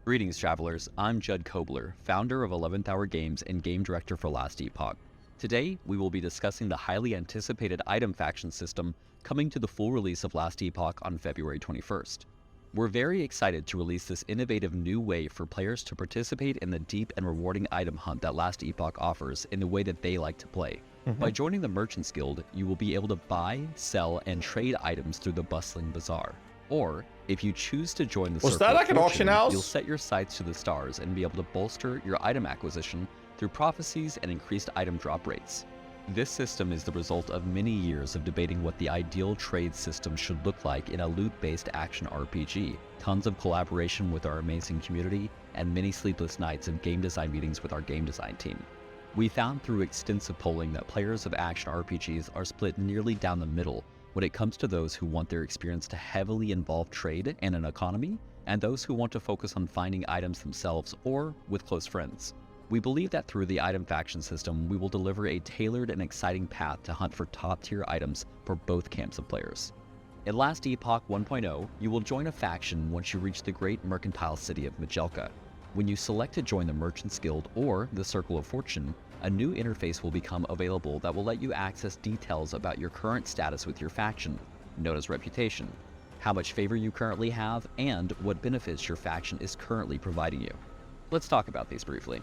Greetings, travelers. I'm Judd Kobler, founder of 11th Hour Games and game director for Last Epoch. Today, we will be discussing the highly anticipated item faction system coming to the full release of Last Epoch on February 21st. We're very excited to release this innovative new way for players to participate in the deep and rewarding item hunt that Last Epoch offers in the way that they like to play. By joining the Merchants Guild, you will be able to buy, sell, and trade items through the bustling bazaar. Or, if you choose to join the Was Circle that of like an auction Fortune, house? you'll set your sights to the stars and be able to bolster your item acquisition through prophecies and increased item drop rates. This system is the result of many years of debating what the ideal trade system should look like in a loot-based action RPG, tons of collaboration with our amazing community, and many sleepless nights of game design meetings with our game design team. We found through extensive polling that players of action RPGs are split nearly down the middle when it comes to those who want their experience to heavily involve trade and an economy, and those who want to focus on finding items themselves or with close friends. We believe that through the item faction system, we will deliver a tailored and exciting path to hunt for top-tier items for both camps of players. In Last Epoch 1.0, you will join a faction once you reach the great mercantile city of Meixsell. When you select to join the Merchants Guild or the Circle of Fortune, a new interface will become available that will let you access details about your current status with your faction, known as reputation, how much favor you currently have, and what benefits your faction is currently providing you. Let's talk about these briefly.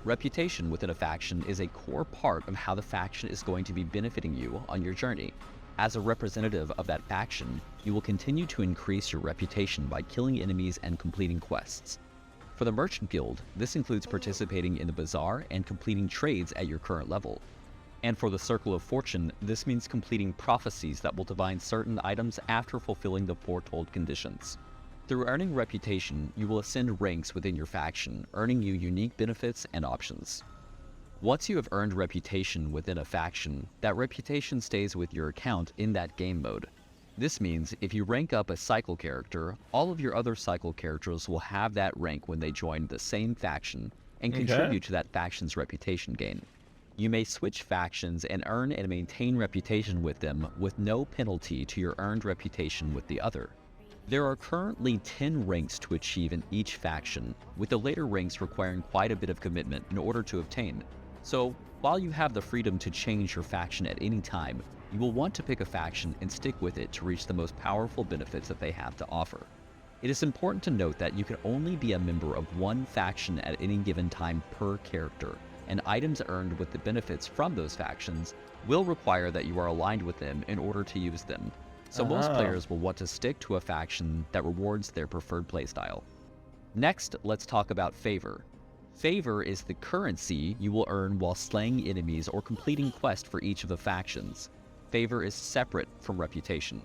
Reputation within a faction is a core part of how the faction is going to be benefiting you on your journey. As a representative of that faction, you will continue to increase your reputation by killing enemies and completing quests. For the Merchant Guild, this includes participating in the bazaar and completing trades at your current level. And for the Circle of Fortune, this means completing prophecies that will divine certain items after fulfilling the foretold conditions. Through earning reputation, you will ascend ranks within your faction, earning you unique benefits and options. Once you have earned reputation within a faction, that reputation stays with your account in that game mode. This means if you rank up a cycle character, all of your other cycle characters will have that rank when they join the same faction and contribute to that faction's reputation gain. You may switch factions and earn and maintain reputation with them with no penalty to your earned reputation with the other. There are currently 10 ranks to achieve in each faction, with the later ranks requiring quite a bit of commitment in order to obtain. So, while you have the freedom to change your faction at any time, you will want to pick a faction and stick with it to reach the most powerful benefits that they have to offer. It is important to note that you can only be a member of one faction at any given time per character, and items earned with the benefits from those factions will require that you are aligned with them in order to use them. So most players will want to stick to a faction that rewards their preferred playstyle. Next, let's talk about favor. Favor is the currency you will earn while slaying enemies or completing quests for each of the factions. Favor is separate from reputation.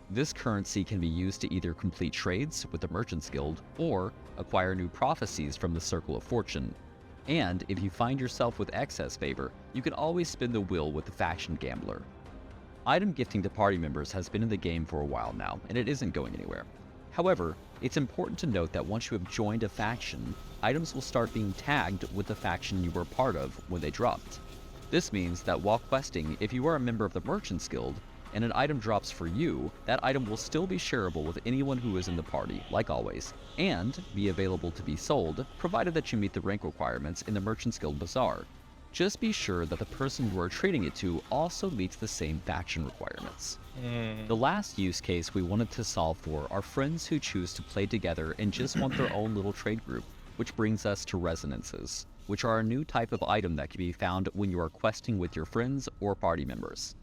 This currency can be used to either complete trades with the Merchants Guild or acquire new prophecies from the Circle of Fortune. And if you find yourself with excess favor, you can always spin the wheel with the faction gambler. Item gifting to party members has been in the game for a while now, and it isn't going anywhere. However, it's important to note that once you have joined a faction, items will start being tagged with the faction you were part of when they dropped. This means that while questing, if you are a member of the Merchants Guild, and an item drops for you, that item will still be shareable with anyone who is in the party, like always, and be available to be sold, provided that you meet the rank requirements in the Merchants Guild Bazaar. Just be sure that the person you are trading it to also meets the same faction requirements. The last use case we wanted to solve for are friends who choose to play together and just want their own little trade group, which brings us to resonances, which are a new type of item that can be found when you are questing with your friends or party members.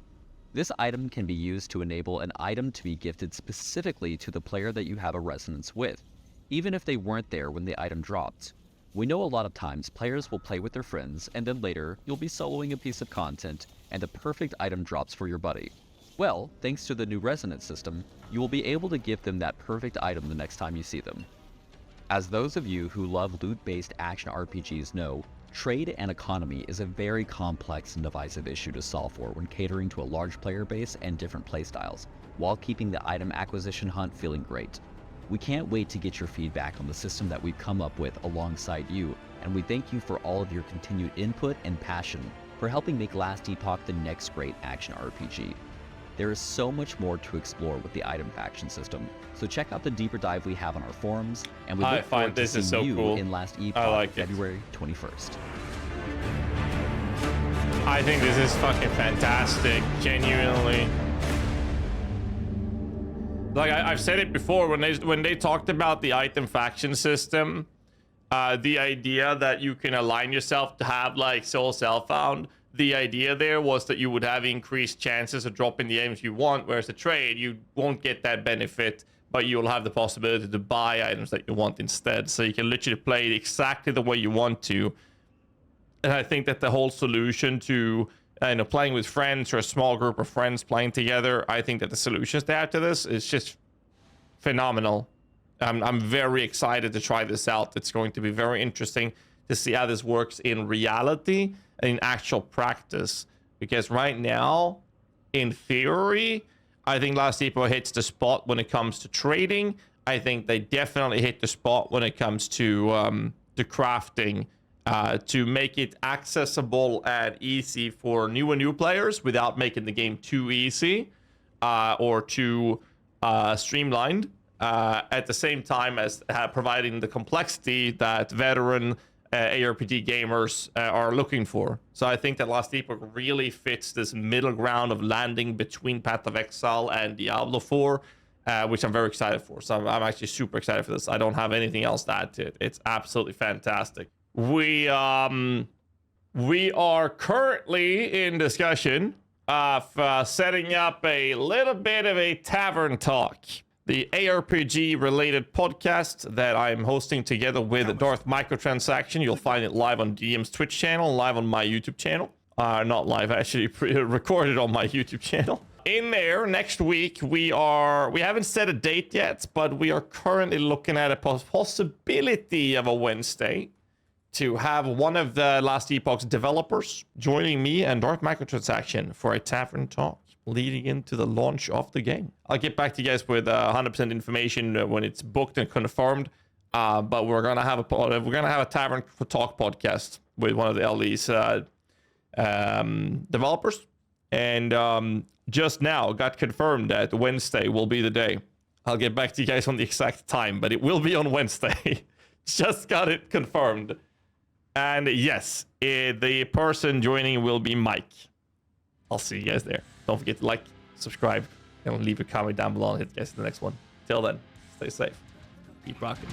This item can be used to enable an item to be gifted specifically to the player that you have a resonance with, even if they weren't there when the item dropped. We know a lot of times players will play with their friends and then later you'll be soloing a piece of content and the perfect item drops for your buddy. Well, thanks to the new resonance system, you will be able to give them that perfect item the next time you see them. As those of you who love loot-based action RPGs know, trade and economy is a very complex and divisive issue to solve for when catering to a large player base and different playstyles, while keeping the item acquisition hunt feeling great. We can't wait to get your feedback on the system that we've come up with alongside you, and we thank you for all of your continued input and passion for helping make Last Epoch the next great action RPG. There is so much more to explore with the item faction system, so check out the deeper dive we have on our forums, and we look forward to seeing you in Last Epoch, February 21st. I think this is fucking fantastic, genuinely. Like I've said it before, when they talked about the item faction system, the idea that you can align yourself to have like Soul Self-Found, the idea there was that you would have increased chances of dropping the items you want, whereas the trade, you won't get that benefit, but you'll have the possibility to buy items that you want instead. So you can literally play it exactly the way you want to. And I think that the whole solution to playing with friends or a small group of friends playing together, I think that the solutions they have to this is just phenomenal. I'm very excited to try this out. It's going to be very interesting to see how this works in reality and in actual practice. Because right now, in theory, I think Last Epoch hits the spot when it comes to trading. I think they definitely hit the spot when it comes to the crafting. To make it accessible and easy for new players without making the game too easy or too streamlined, at the same time as providing the complexity that veteran ARPG gamers are looking for. So I think that Last Epoch really fits this middle ground of landing between Path of Exile and Diablo 4, which I'm very excited for. So I'm actually super excited for this. I don't have anything else to add to it. It's absolutely fantastic. We are currently in discussion of setting up a little bit of a tavern talk, the ARPG related podcast that I'm hosting together with Darth Microtransaction. You'll find it live on DM's Twitch channel, live on my YouTube channel. Not live, actually recorded on my YouTube channel. In there next week, we haven't set a date yet, but we are currently looking at a possibility of a Wednesday to have one of the Last Epoch's developers joining me and Dark Microtransaction for a tavern talk leading into the launch of the game. I'll get back to you guys with 100% information when it's booked and confirmed. But we're gonna have a tavern talk podcast with one of the LE's developers, and just now got confirmed that Wednesday will be the day. I'll get back to you guys on the exact time, but it will be on Wednesday. Just got it confirmed. And yes, the person joining will be Mike. I'll see you guys there. Don't forget to like, subscribe, and leave a comment down below and hit you guys in the next one. Till then, stay safe. Keep rocking.